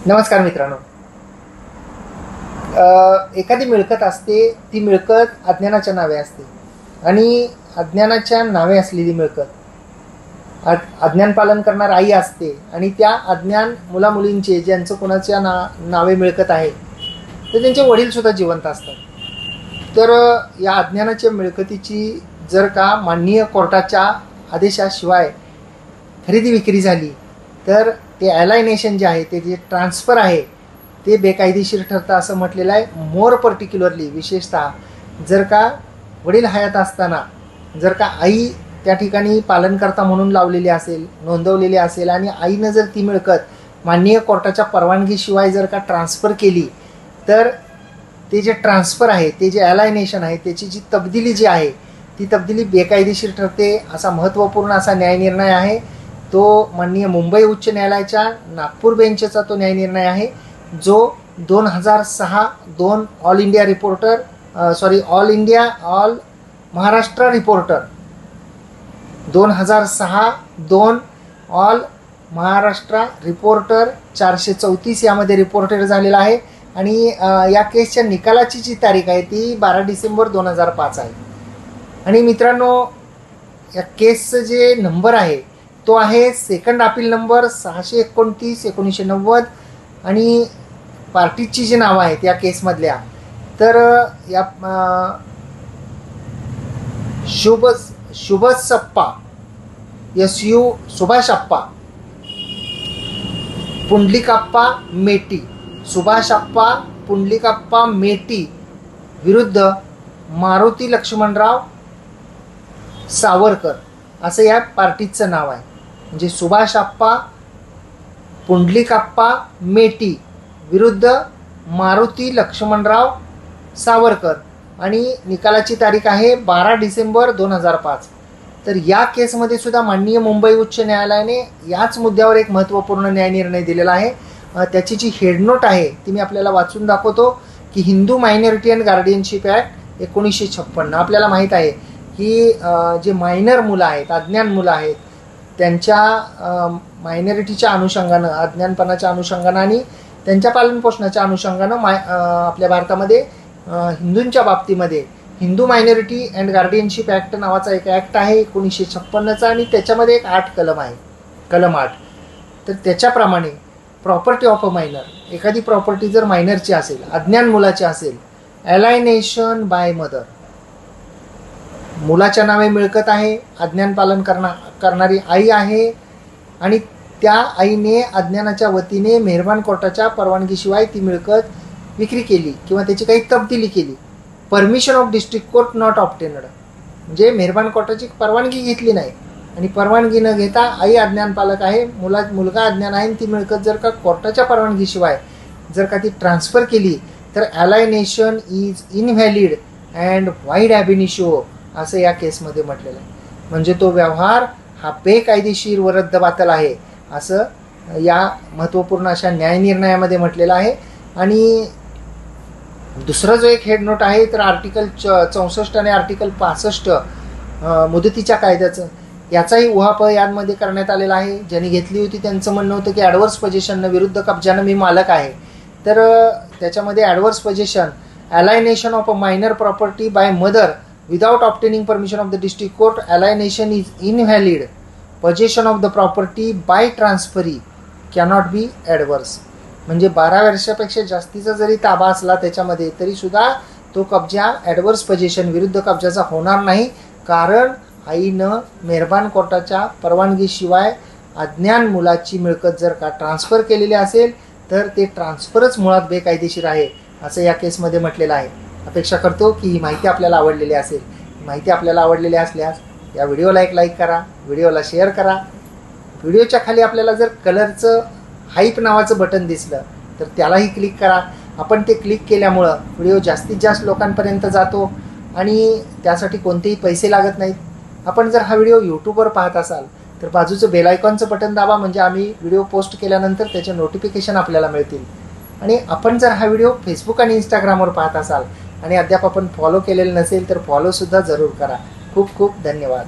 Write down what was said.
नमस्कार मित्रांनो. एखादी मिळकत असते, ती मिळकत अज्ञानाच्या नावे असते आणि अज्ञानाच्या नावे असलेली मिळकत अज्ञान पालन करणार आई असते आणि त्या अज्ञान मुलामुलींचे ज्यांचं कोणाच्या नावे मिळकत आहे तर त्यांचे वडील सुद्धा जिवंत असतात. तर या अज्ञानाच्या मिळकतीची जर का माननीय कोर्टाच्या आदेशाशिवाय खरेदी विक्री झाली तर ते अलायनेशन जे आहे, ते जे ट्रान्सफर आहे ते बेकायदेशीर ठरतं असं म्हटलेलं आहे. मोर पर्टिक्युलरली विशेषतः जर का वडील हयात असताना जर का आई त्या ठिकाणी पालनकर्ता म्हणून लावलेली असेल, नोंदवलेली असेल आणि आईनं जर ती मिळकत माननीय कोर्टाच्या परवानगीशिवाय जर का ट्रान्सफर केली तर ते जे ट्रान्सफर आहे, ते जे अलायनेशन आहे, त्याची जी तब्दिली जी आहे ती तब्दिली बेकायदेशीर ठरते असा महत्त्वपूर्ण असा न्यायनिर्णय आहे. तो माननीय मुंबई उच्च न्यायालयाच्या नागपूर बेंचचा तो न्यायनिर्णय आहे, जो 2006 all Maharashtra reporter 2006 all Maharashtra reporter 434 यामध्ये रिपोर्टेड झालेला आहे. आणि या केसच्या निकालाची जी तारीख आहे ती 12 डिसेंबर 2005 आहे. आणि मित्रांनो, या केसचं जे नंबर आहे तो आहे सेकंड अपील नंबर 629/1990 आणि पार्टीची जी नावं आहेत या केसमधल्या, तर या शुभसप्पा सुभाषप्पा पुंडलिकाप्पा मेटी, सुभाषप्पा पुंडलिकाप्पा मेटी विरुद्ध मारुती लक्ष्मणराव सावरकर असं या पार्टीचं नाव आहे. म्हणजे सुभाषप्पा पुंडलिकाप्पा मेटी विरुद्ध मारुती लक्ष्मणराव सावरकर आणि निकालाची तारीख आहे 12 डिसेंबर 2005. तर या केसमध्ये सुद्धा माननीय मुंबई उच्च न्यायालयाने याच मुद्द्यावर एक महत्त्वपूर्ण न्यायनिर्णय दिलेला आहे. त्याची जी हेडनोट आहे ती मी आपल्याला वाचून दाखवतो की Hindu minority and guardianship act 1956. आपल्याला माहीत आहे की जे मायनर मुलं आहेत, अज्ञान मुलं आहेत, त्यांच्या मायनॉरिटीच्या अनुषंगानं, अज्ञानपणाच्या अनुषंगानं आणि त्यांच्या पालनपोषणाच्या अनुषंगानं आपल्या भारतामध्ये हिंदूंच्या बाबतीमध्ये Hindu minority and guardianship act नावाचा एक ॲक्ट आहे 1956चा आणि त्याच्यामध्ये एक 8 कलम आहे, कलम 8. तर त्याच्याप्रमाणे प्रॉपर्टी ऑफ अ मायनर, एखादी प्रॉपर्टी जर मायनरची असेल, अज्ञान मुलाची असेल, अलायनेशन बाय मदर, मुलाच्या नावे मिळकत आहे, अज्ञान पालन करणारी आई आहे आणि त्या आईने अज्ञानाच्या वतीने मेहरबान कोर्टाच्या परवानगीशिवाय ती मिळकत विक्री केली किंवा त्याची काही तब्दिली केली. Permission of district court not obtained, म्हणजे मेहरबान कोर्टाची परवानगी घेतली नाही आणि परवानगी न घेता आई अज्ञान पालक आहे, मुलगा अज्ञान आहे, ती मिळकत जर का कोर्टाच्या परवानगीशिवाय जर का ती ट्रान्सफर केली तर अलायनेशन इज इनव्हॅलिड अँड वाईड ॲबिनिशो असं या केसमध्ये म्हटलेलं आहे. म्हणजे तो व्यवहार हा बेकायदेशीर व रद्दबातल आहे असं या महत्त्वपूर्ण अशा न्यायनिर्णयामध्ये म्हटलेलं आहे. आणि दुसरा जो एक हेड नोट आहे तर आर्टिकल 64 आणि आर्टिकल 65 मुदतीच्या कायद्याचं, याचाही उहापोह यामध्ये करण्यात आलेला आहे. ज्यांनी घेतली होती त्यांचं म्हणणं होतं की ॲडव्हर्स पोझिशननं, विरुद्ध कब्जानं मी मालक आहे. तर त्याच्यामध्ये adverse position, alienation of a minor property by mother without obtaining permission of the district court, alienation is invalid. Possession of the property by transferee cannot be adverse. म्हणजे 12 वर्षापेक्षा जास्तीचा जरी ताबा असला त्याच्यामध्ये तरी सुद्धा तो कब्जा ॲडव्हर्स पोझिशन, विरुद्ध कब्जाचा होणार नाही, कारण आईनं मेहरबान कोर्टाच्या परवानगीशिवाय अज्ञान मुलाची मिळकत जर का ट्रान्सफर केलेली असेल तर ते ट्रान्सफरच मुळात बेकायदेशीर आहे असं या केसमध्ये म्हटलेलं आहे. अपेक्षा करतो की ही माहिती आपल्याला आवडलेली असेल. माहिती आपल्याला आवडलेली असल्यास या व्हिडिओला एक लाईक करा, व्हिडिओला शेअर करा. व्हिडिओच्या खाली आपल्याला जर कलरचं हाईप नावाचं बटन दिसलं तर त्यालाही क्लिक करा. आपण ते क्लिक केल्यामुळं व्हिडिओ जास्तीत जास्त लोकांपर्यंत जातो आणि त्यासाठी कोणतेही पैसे लागत नाहीत. आपण जर हा व्हिडिओ यूट्यूबवर पाहत असाल तर बाजूचं बेल आयकॉनचं बटन दाबा, म्हणजे आम्ही व्हिडिओ पोस्ट केल्यानंतर त्याचे नोटिफिकेशन आपल्याला मिळतील. आणि आपण जर हा व्हिडिओ फेसबुक आणि इंस्टाग्रामवर पाहत असाल आणि अद्याप आपण फॉलो केलेलं नसेल तर फॉलोसुद्धा जरूर करा. खूप खूप धन्यवाद.